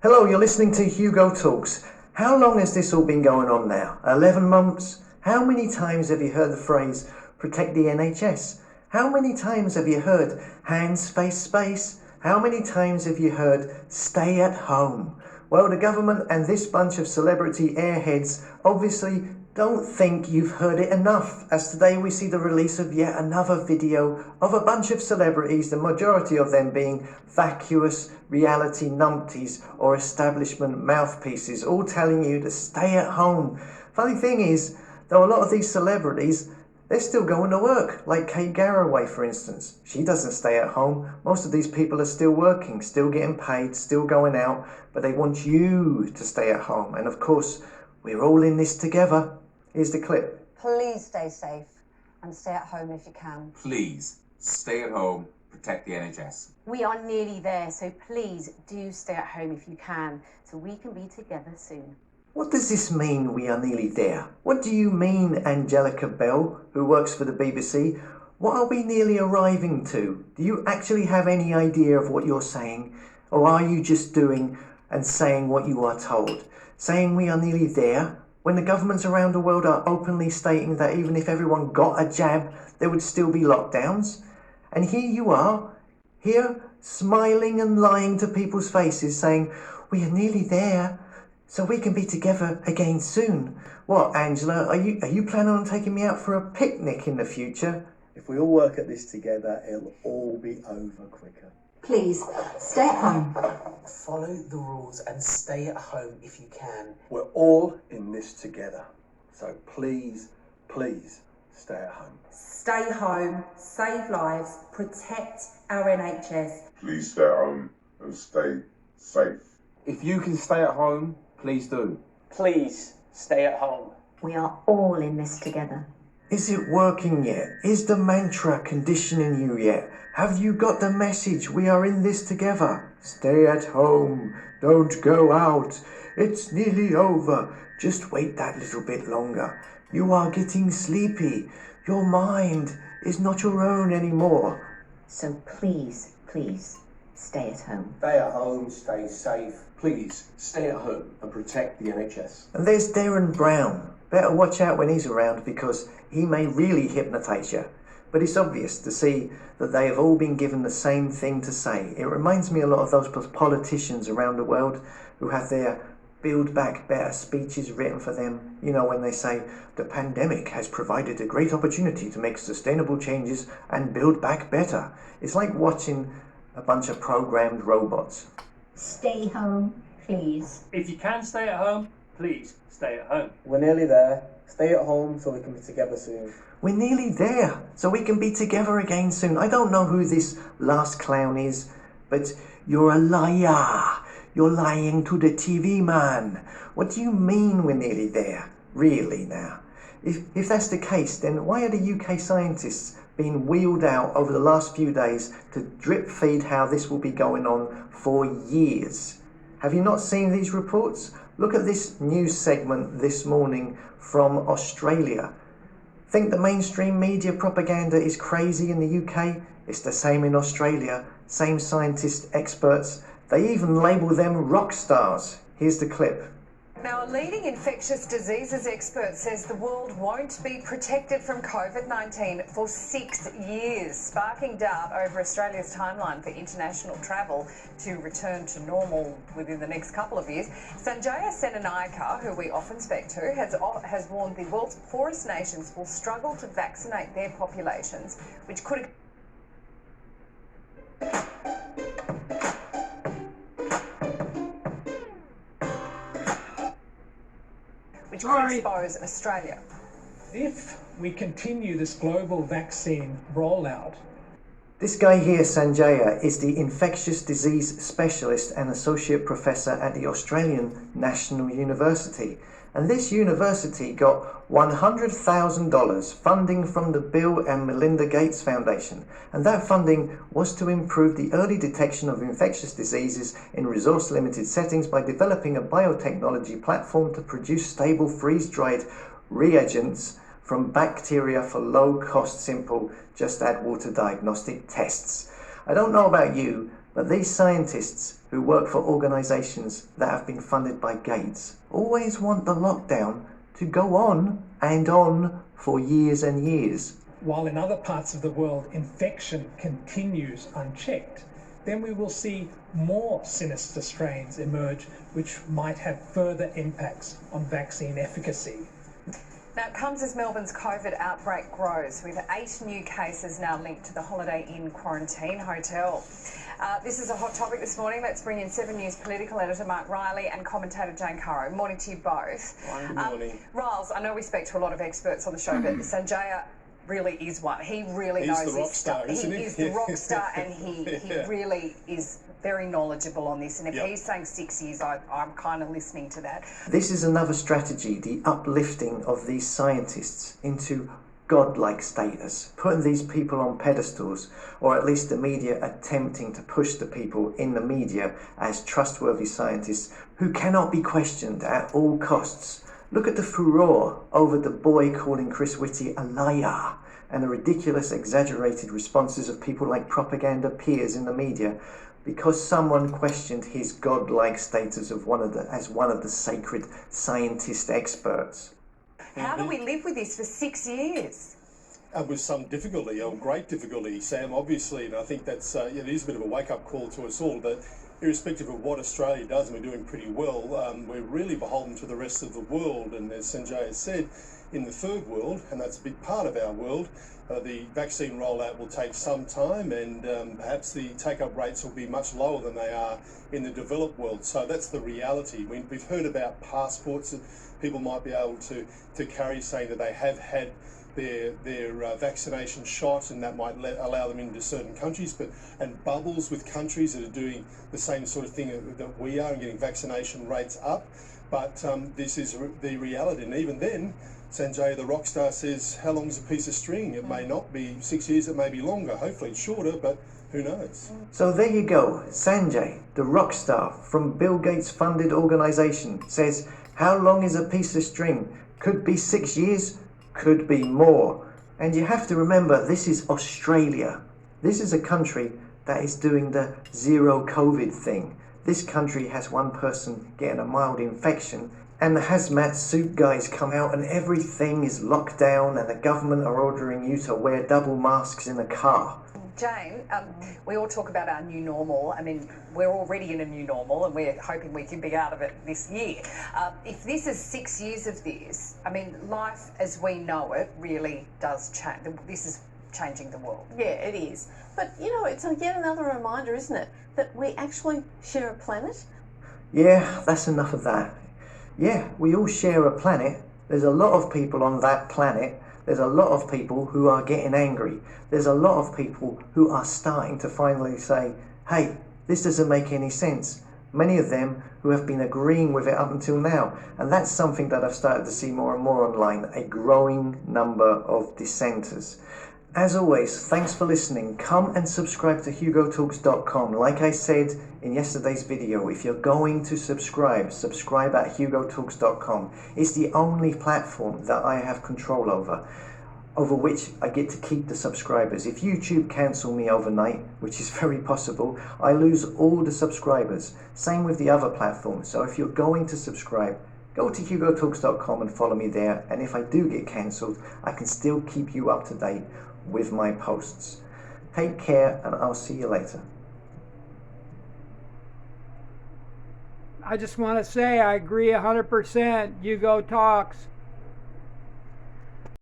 Hello, you're listening to Hugo Talks. How long has this all been going on now? 11 months? How many times have you heard the phrase, protect the NHS? How many times have you heard, hands, face, space? How many times have you heard, stay at home? Well, the government and this bunch of celebrity airheads obviously don't think you've heard it enough, as today we see the release of yet another video of a bunch of celebrities, the majority of them being vacuous reality numpties or establishment mouthpieces, all telling you to stay at home. Funny thing is, though, a lot of these celebrities, they're still going to work, like Kate Garraway, for instance. She doesn't stay at home. Most of these people are still working, still getting paid, still going out, but they want you to stay at home. And of course, we're all in this together. Here's the clip. Please stay safe and stay at home if you can. Please stay at home, protect the NHS. We are nearly there, so please do stay at home if you can, so we can be together soon. What does this mean, we are nearly there? What do you mean, Angelica Bell, who works for the BBC? What are we nearly arriving to? Do you actually have any idea of what you're saying? Or are you just doing and saying what you are told? Saying we are nearly there, when the governments around the world are openly stating that even if everyone got a jab, there would still be lockdowns? And here you are, here smiling and lying to people's faces, saying, we are nearly there, so we can be together again soon. What, Angela, are you planning on taking me out for a picnic in the future? If we all work at this together, it'll all be over quicker. Please stay at home. Follow the rules and stay at home if you can. We're all in this together. So please, please stay at home. Stay home, save lives, protect our NHS. Please stay at home and stay safe. If you can stay at home, please do. Please stay at home. We are all in this together. Is it working yet? Is the mantra conditioning you yet? Have you got the message? We are in this together. Stay at home. Don't go out. It's nearly over. Just wait that little bit longer. You are getting sleepy. Your mind is not your own anymore. So please, please stay at home. Stay at home, stay safe. Please stay at home and protect the NHS. And there's Darren Brown. Better watch out when he's around because he may really hypnotise you. But it's obvious to see that they have all been given the same thing to say. It reminds me a lot of those politicians around the world who have their Build Back Better speeches written for them. You know, when they say, the pandemic has provided a great opportunity to make sustainable changes and build back better. It's like watching a bunch of programmed robots. Stay home, please. If you can stay at home, please stay at home. We're nearly there. Stay at home so we can be together soon. We're nearly there, so we can be together again soon. I don't know who this last clown is, but you're a liar. You're lying to the TV man. What do you mean we're nearly there? Really now? If that's the case, then why are the UK scientists being wheeled out over the last few days to drip feed how this will be going on for years? Have you not seen these reports? Look at this news segment this morning from Australia. Think the mainstream media propaganda is crazy in the UK? It's the same in Australia. Same scientists, experts. They even label them rock stars. Here's the clip. Now, a leading infectious diseases expert says the world won't be protected from COVID-19 for 6 years, sparking doubt over Australia's timeline for international travel to return to normal within the next couple of years. Sanjaya Senanayake, who we often speak to, has warned the world's poorest nations will struggle to vaccinate their populations, which could expose Australia. If we continue this global vaccine rollout. This guy here, Sanjaya, is the infectious disease specialist and associate professor at the Australian National University. And this university got $100,000 funding from the Bill and Melinda Gates Foundation. And that funding was to improve the early detection of infectious diseases in resource-limited settings by developing a biotechnology platform to produce stable freeze-dried reagents from bacteria for low-cost, simple, just add water diagnostic tests. I don't know about you, But these scientists who work for organisations that have been funded by Gates always want the lockdown to go on and on for years and years. While in other parts of the world infection continues unchecked, then we will see more sinister strains emerge which might have further impacts on vaccine efficacy. Now, it comes as Melbourne's COVID outbreak grows, with 8 new cases now linked to the Holiday Inn quarantine hotel. This is a hot topic this morning. Let's bring in 7 News political editor Mark Riley and commentator Jane Currow. Morning to you both. Good morning. Riles, I know we speak to a lot of experts on the show, but Sanjaya really is one. He really knows his stuff. He is the rock star, and he really is very knowledgeable on this. And if he's saying 6 years, I'm kind of listening to that. This is another strategy, the uplifting of these scientists into godlike status, putting these people on pedestals, or at least the media attempting to push the people in the media as trustworthy scientists who cannot be questioned at all costs. Look at the furore over the boy calling Chris Whitty a liar, and the ridiculous, exaggerated responses of people like propaganda peers in the media because someone questioned his godlike status of as one of the sacred scientist experts. How do we live with this for 6 years? With some difficulty, great difficulty, Sam, obviously, and I think that's it is a bit of a wake-up call to us all, but irrespective of what Australia does, and we're doing pretty well, we're really beholden to the rest of the world, and as Sanjay has said, in the third world, and that's a big part of our world, the vaccine rollout will take some time, and perhaps the take-up rates will be much lower than they are in the developed world. So that's the reality. We've heard about passports that people might be able to carry, saying that they have had their vaccination shot, and that might allow them into certain countries, and bubbles with countries that are doing the same sort of thing that we are and getting vaccination rates up. But this is the reality, and even then, Sanjay, the rock star, says, how long is a piece of string? It may not be 6 years, it may be longer. Hopefully it's shorter, but who knows? So there you go. Sanjay, the rock star from Bill Gates funded organisation, says, how long is a piece of string? Could be 6 years, could be more. And you have to remember, this is Australia. This is a country that is doing the zero COVID thing. This country has one person getting a mild infection, and the hazmat suit guys come out and everything is locked down, and the government are ordering you to wear double masks in a car. Jane, we all talk about our new normal. I mean, we're already in a new normal, and we're hoping we can be out of it this year. If this is 6 years of this, I mean, life as we know it really does change. This is changing the world. Yeah, it is. But, you know, it's yet another reminder, isn't it, that we actually share a planet? Yeah, that's enough of that. Yeah, we all share a planet. There's a lot of people on that planet. There's a lot of people who are getting angry. There's a lot of people who are starting to finally say, hey, this doesn't make any sense. Many of them who have been agreeing with it up until now. And that's something that I've started to see more and more online, a growing number of dissenters. As always, thanks for listening. Come and subscribe to hugotalks.com. Like I said in yesterday's video, if you're going to subscribe at hugotalks.com. It's the only platform that I have control over which I get to keep the subscribers. If YouTube cancel me overnight, which is very possible, I lose all the subscribers. Same with the other platforms. So if you're going to subscribe, go to hugotalks.com and follow me there. And if I do get cancelled, I can still keep you up to date with my posts. Take care, and I'll see you later. I just want to say I agree 100%. Hugo talks.